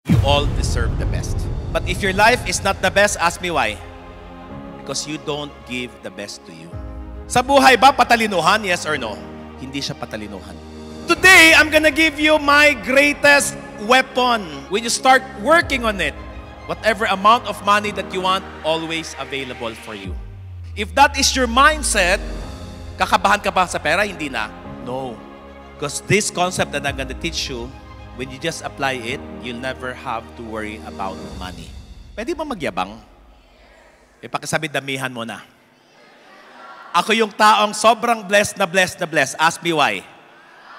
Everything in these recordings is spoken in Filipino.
You all deserve the best. But if your life is not the best, ask me why. Because you don't give the best to you. Sa buhay ba patalinuhan? Yes or no? Hindi siya patalinuhan. Today, I'm gonna give you my greatest weapon. When you start working on it, whatever amount of money that you want, always available for you. If that is your mindset, kakabahan ka ba sa pera? Hindi na. No. Because this concept that I'm gonna teach you, when you just apply it, you'll never have to worry about money. Pwede ba magyabang? Pakisabi, damihan mo na. Ako yung taong sobrang blessed na blessed na blessed. Ask me why.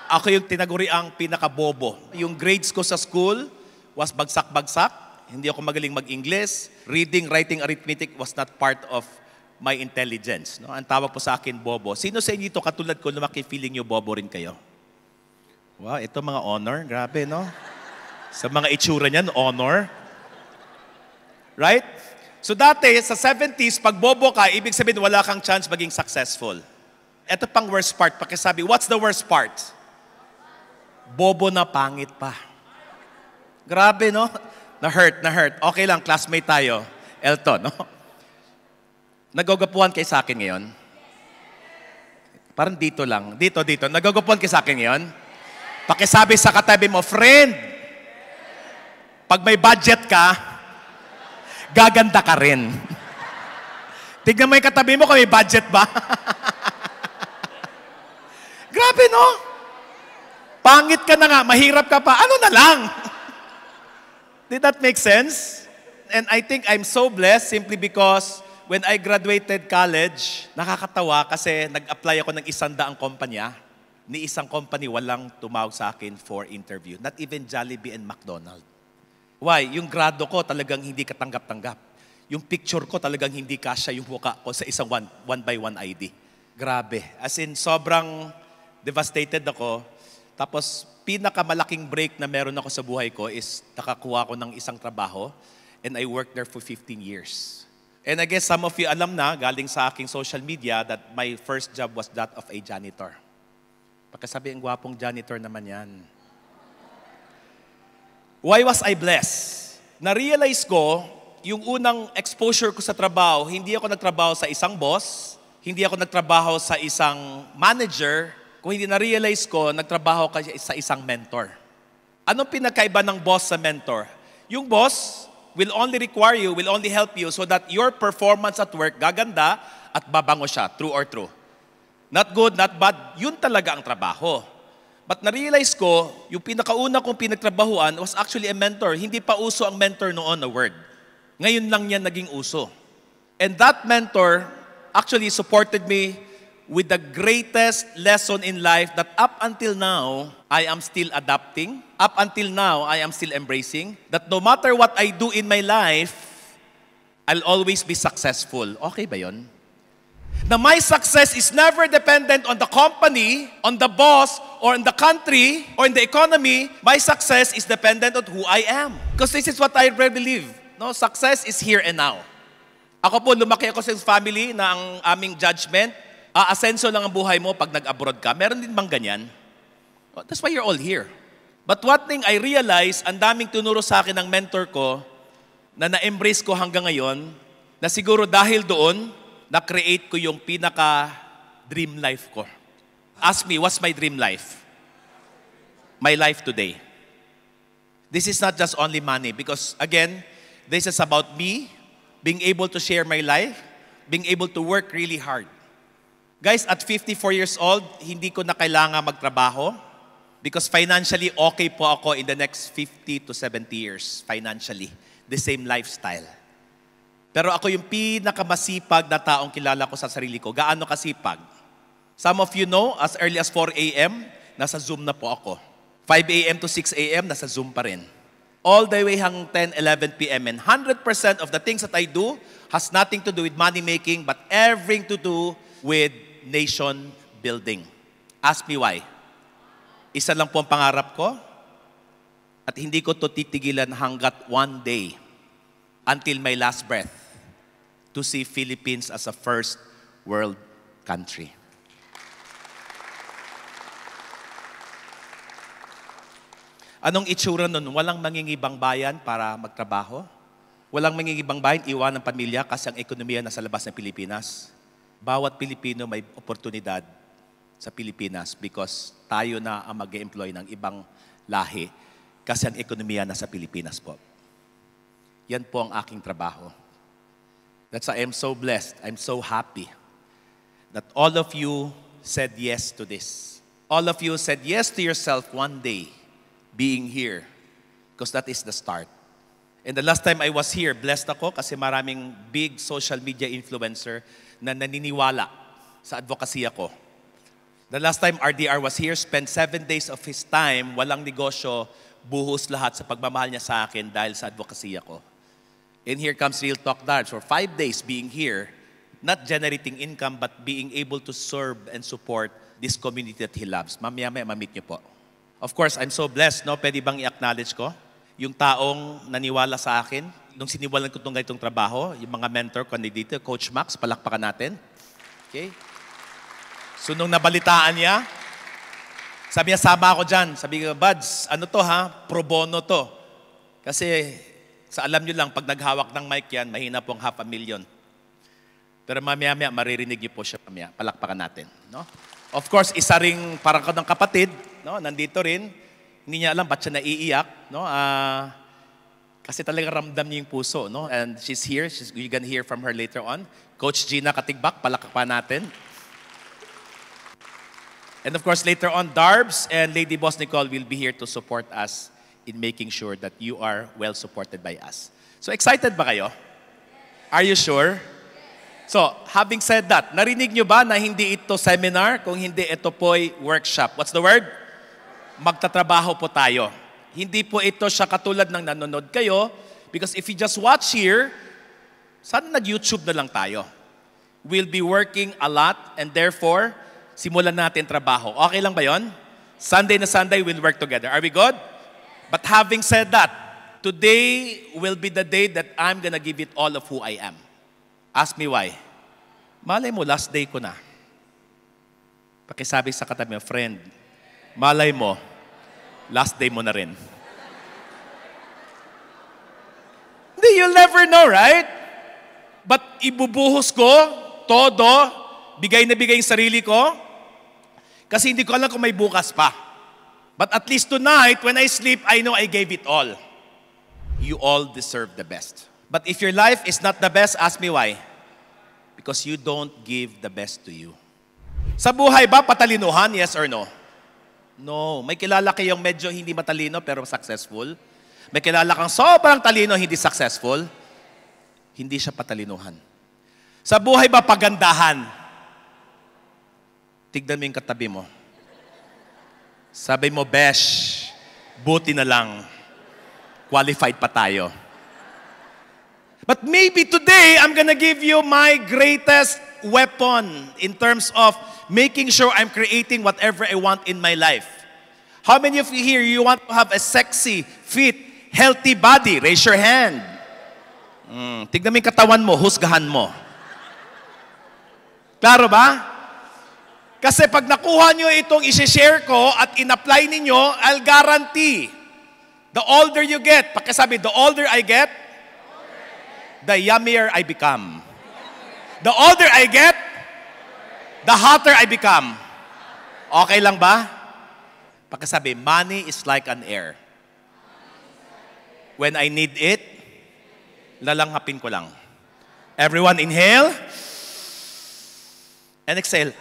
Ako yung tinaguriang pinakabobo. Yung grades ko sa school was bagsak-bagsak. Hindi ako magaling mag-English. Reading, writing, arithmetic was not part of my intelligence. No? Ang tawag po sa akin, bobo. Sino sa inyo ito, katulad ko, lumaki feeling nyo bobo rin kayo? Wow, ito mga honor. Grabe, no? Sa mga itsura niyan, honor. Right? So dati, sa 70s, pag bobo ka, ibig sabihin wala kang chance maging successful. Ito pang worst part. Pakisabi, what's the worst part? Bobo na pangit pa. Grabe, no? Na-hurt, na-hurt. Okay lang, classmate tayo. Elton, no? Nagagapuhan kayo sa akin ngayon? Parang dito lang. Dito. Nagagapuhan kayo sa akin ngayon? Pakisabi sa katabi mo, friend, pag may budget ka, gaganda ka rin. Tignan mo yung katabi mo kung may budget ba. Grabe, no? Pangit ka na nga, mahirap ka pa, ano na lang? Did that make sense? And I think I'm so blessed simply because when I graduated college, nakakatawa kasi nag-apply ako ng 100 kumpanya. Ni isang company walang tumawag sa akin for interview. Not even Jollibee and McDonald's. Why? Yung grado ko talagang hindi katanggap-tanggap. Yung picture ko talagang hindi kasya yung mukha ko sa isang one by one ID. Grabe. As in, sobrang devastated ako. Tapos, pinakamalaking break na meron ako sa buhay ko is nakakuha ko ng isang trabaho and I worked there for 15 years. And I guess some of you alam na, galing sa aking social media, that my first job was that of a janitor. Pagkasabi, ang gwapong janitor naman yan. Why was I blessed? Na-realize ko, yung unang exposure ko sa trabaho, hindi ako nagtrabaho sa isang boss, hindi ako nagtrabaho sa isang manager, kung hindi na-realize ko, nagtrabaho ka sa isang mentor. Anong pinakaiba ng boss sa mentor? Yung boss will only require you, will only help you so that your performance at work gaganda at babango siya. True or true? Not good, not bad. Yun talaga ang trabaho. But na-realize ko, yung pinakauna kong pinagtrabahuan was actually a mentor. Hindi pa uso ang mentor noon na word. Ngayon lang yan naging uso. And that mentor actually supported me with the greatest lesson in life that up until now, I am still adapting. Up until now, I am still embracing. That no matter what I do in my life, I'll always be successful. Okay ba yun? Na my success is never dependent on the company, on the boss, or on the country, or in the economy. My success is dependent on who I am. Because this is what I really believe. No, success is here and now. Ako po, lumaki ako sa family na ang aming judgment, aasenso lang ang buhay mo pag nag-abroad ka. Meron din bang ganyan? That's why you're all here. But one thing I realized, ang daming tunuro sa akin ng mentor ko, na na-embrace ko hanggang ngayon, na siguro dahil doon, na-create ko yung pinaka-dream life ko. Ask me, what's my dream life? My life today. This is not just only money because, again, this is about me being able to share my life, being able to work really hard. Guys, at 54 years old, hindi ko na kailangan magtrabaho because financially, okay po ako in the next 50 to 70 years, financially. The same lifestyle. Pero ako yung pinakamasipag na taong kilala ko sa sarili ko. Gaano kasipag? Some of you know, as early as 4 a.m., nasa Zoom na po ako. 5 a.m. to 6 a.m., nasa Zoom pa rin. All the way hanggang 10, 11 p.m. And 100% of the things that I do has nothing to do with money making, but everything to do with nation building. Ask me why. Isa lang po ang pangarap ko, at hindi ko to titigilan hanggat one day, until my last breath, to see Philippines as a first world country. Anong itsura nun? Walang mangingibang bayan para magtrabaho? Walang mangingibang bayan, iwan ng pamilya kasi ang ekonomiya nasa labas ng Pilipinas. Bawat Pilipino may oportunidad sa Pilipinas because tayo na ang mag-employ ng ibang lahi kasi ang ekonomiya nasa Pilipinas po. Yan po ang aking trabaho. That's why I'm so blessed. I'm so happy that all of you said yes to this. All of you said yes to yourself one day being here because that is the start. And the last time I was here, blessed ako kasi maraming big social media influencer na naniniwala sa advocacy ko. The last time RDR was here, spent 7 days of his time, walang negosyo, buhos lahat sa pagmamahal niya sa akin dahil sa advocacy ko. And here comes Real Talk Darbs for 5 days being here, not generating income but being able to serve and support this community that he loves. Mamaya-maya, mamit niyo po. Of course, I'm so blessed, no? Pwede bang i-acknowledge ko? Yung taong naniwala sa akin, nung siniwalan ko itong ganitong trabaho, yung mga mentor ko dito, Coach Max, palakpakan natin. Okay? So nung nabalitaan niya, sabi niya, sama ako dyan. Sabi ko, Buds, ano to ha? Pro bono to. Kasi sa alam nyo lang, pag naghawak ng mic yan, mahina pong 500,000. Pero mamaya-maya, maririnig niyo po siya mamaya. Palakpakan natin. No? Of course, isa ring parang ka ng kapatid, no? Nandito rin. Hindi niya alam ba't siya naiiyak. No? Kasi talaga ramdam niya yung puso. No? And she's here. You can hear from her later on. Coach Gina Katigbak, palakpakan natin. And of course, later on, Darbs and Lady Boss Nicole will be here to support us in making sure that you are well supported by us. So excited ba kayo? Are you sure? So, having said that, narinig nyo ba na hindi ito seminar, kung hindi ito po'y workshop? What's the word? Magtatrabaho po tayo. Hindi po ito siya katulad ng nanonood kayo because if you just watch here, sana nag-YouTube na lang tayo. We'll be working a lot and therefore, simulan natin trabaho. Okay lang ba yon? Sunday na Sunday, we'll work together. Are we good? But having said that, today will be the day that I'm gonna give it all of who I am. Ask me why. Malay mo, last day ko na. Pakisabi sa katabi mo, friend, malay mo, last day mo na rin. Hindi, you'll never know, right? But ibubuhos ko, todo, bigay na bigay yung sarili ko, kasi hindi ko alam kung may bukas pa. But at least tonight, when I sleep, I know I gave it all. You all deserve the best. But if your life is not the best, ask me why. Because you don't give the best to you. Sa buhay ba, patalinuhan? Yes or no? No. May kilala kayong medyo hindi matalino pero successful? May kilala kang sobrang talino, hindi successful? Hindi siya patalinuhan. Sa buhay ba, pagandahan? Tignan mo yung katabi mo. Sabi mo, Besh, buti na lang. Qualified pa tayo. But maybe today, I'm gonna give you my greatest weapon in terms of making sure I'm creating whatever I want in my life. How many of you here, you want to have a sexy, fit, healthy body? Raise your hand. Tignan mo yung katawan mo, husgahan mo. Klaro ba? Kasi pag nakuha nyo itong isi-share ko at in-apply ninyo, I'll guarantee, the older you get, pakisabi, the older I get, the yummier I become. The older I get, the hotter I become. Okay lang ba? Pakisabi, money is like an air. When I need it, lalanghapin ko lang. Everyone inhale and exhale.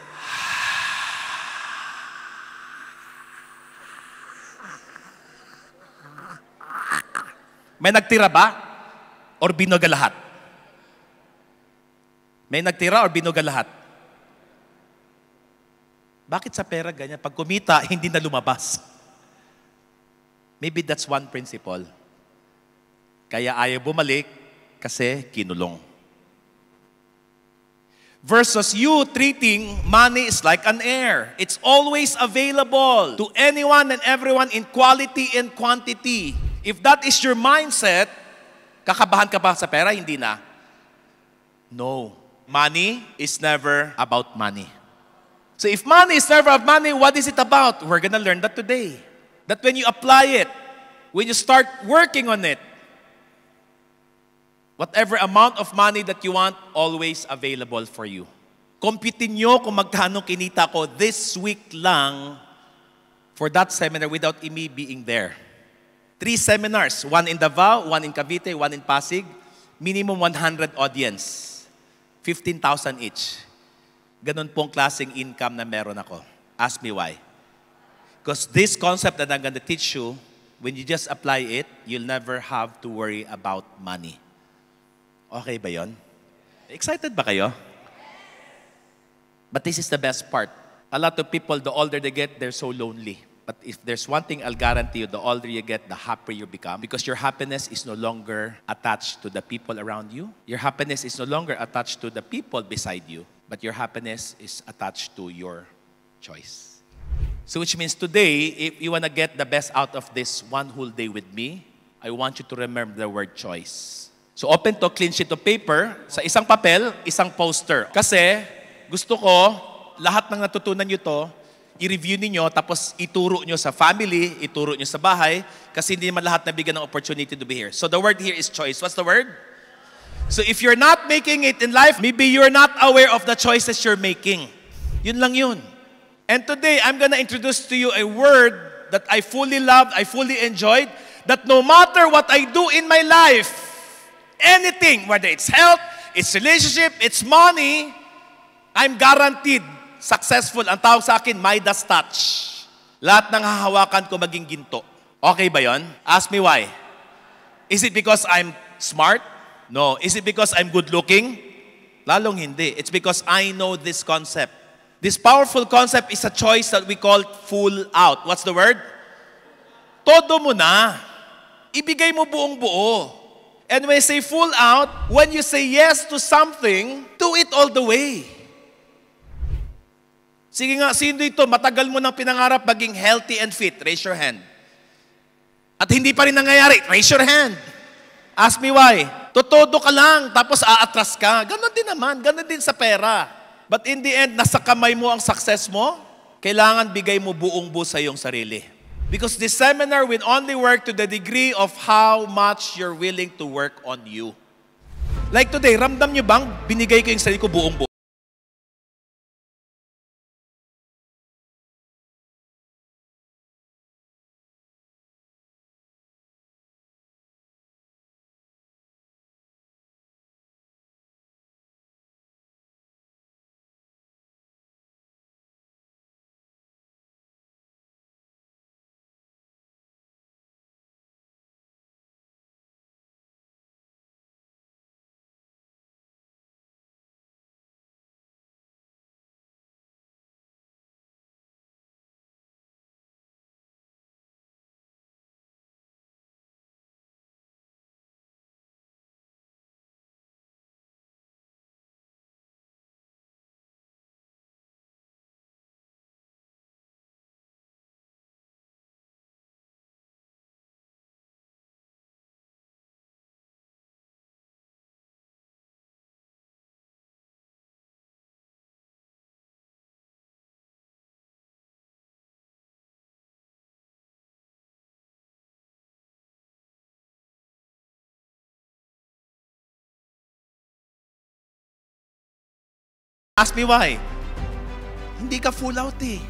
May nagtira ba? Or binuga lahat? May nagtira or binuga lahat? Bakit sa pera ganyan? Pag kumita, hindi na lumabas. Maybe that's one principle. Kaya ayaw bumalik kasi kinulong. Versus you treating money is like an air. It's always available to anyone and everyone in quality and quantity. If that is your mindset, kakabahan ka ba sa pera? Hindi na. No. Money is never about money. So if money is never about money, what is it about? We're gonna learn that today. That when you apply it, When you start working on it, whatever amount of money that you want, always available for you. Computin nyo kung magkano kinita ko this week lang for that seminar without me being there. 3 seminars, 1 in Davao, 1 in Cavite, 1 in Pasig, minimum 100 audience, 15,000 each. Ganun pong klaseng income na meron ako. Ask me why. Because this concept that I'm going to teach you, when you just apply it, you'll never have to worry about money. Okay ba yun? Excited ba kayo? But this is the best part. A lot of people, the older they get, they're so lonely. But if there's one thing I'll guarantee you, the older you get, the happier you become. Because your happiness is no longer attached to the people around you. Your happiness is no longer attached to the people beside you. But your happiness is attached to your choice. So which means today, if you want to get the best out of this one whole day with me, I want you to remember the word choice. So open to clean sheet of paper, sa isang papel, isang poster. Kasi gusto ko, lahat ng natutunan nyo to, i-review niyo tapos ituro nyo sa family, ituro nyo sa bahay, kasi hindi naman lahat nabigyan ng opportunity to be here. So the word here is choice. What's the word? So if you're not making it in life, maybe you're not aware of the choices you're making. Yun lang yun. And today, I'm gonna introduce to you a word that I fully loved, I fully enjoyed, that no matter what I do in my life, anything, whether it's health, it's relationship, it's money, I'm guaranteed successful. Ang tawag sa akin, Midas touch. Lahat ng hahawakan ko maging ginto. Okay ba yon? Ask me why. Is it because I'm smart? No. Is it because I'm good looking? Lalong hindi. It's because I know this concept. This powerful concept is a choice that we call full out. What's the word? Todo mo na. Ibigay mo buong buo. And when I say full out, when you say yes to something, do it all the way. Sige nga, sino dito, matagal mo nang pinangarap maging healthy and fit? Raise your hand. At hindi pa rin nangyayari? Raise your hand. Ask me why. Totodo ka lang, tapos aatras ka. Ganon din naman, ganon din sa pera. But in the end, nasa kamay mo ang success mo, kailangan bigay mo buong buo sa iyong sarili. Because this seminar will only work to the degree of how much you're willing to work on you. Like today, ramdam nyo bang binigay ko yung sarili ko buong buo? Ask me why. Hindi ka full out eh.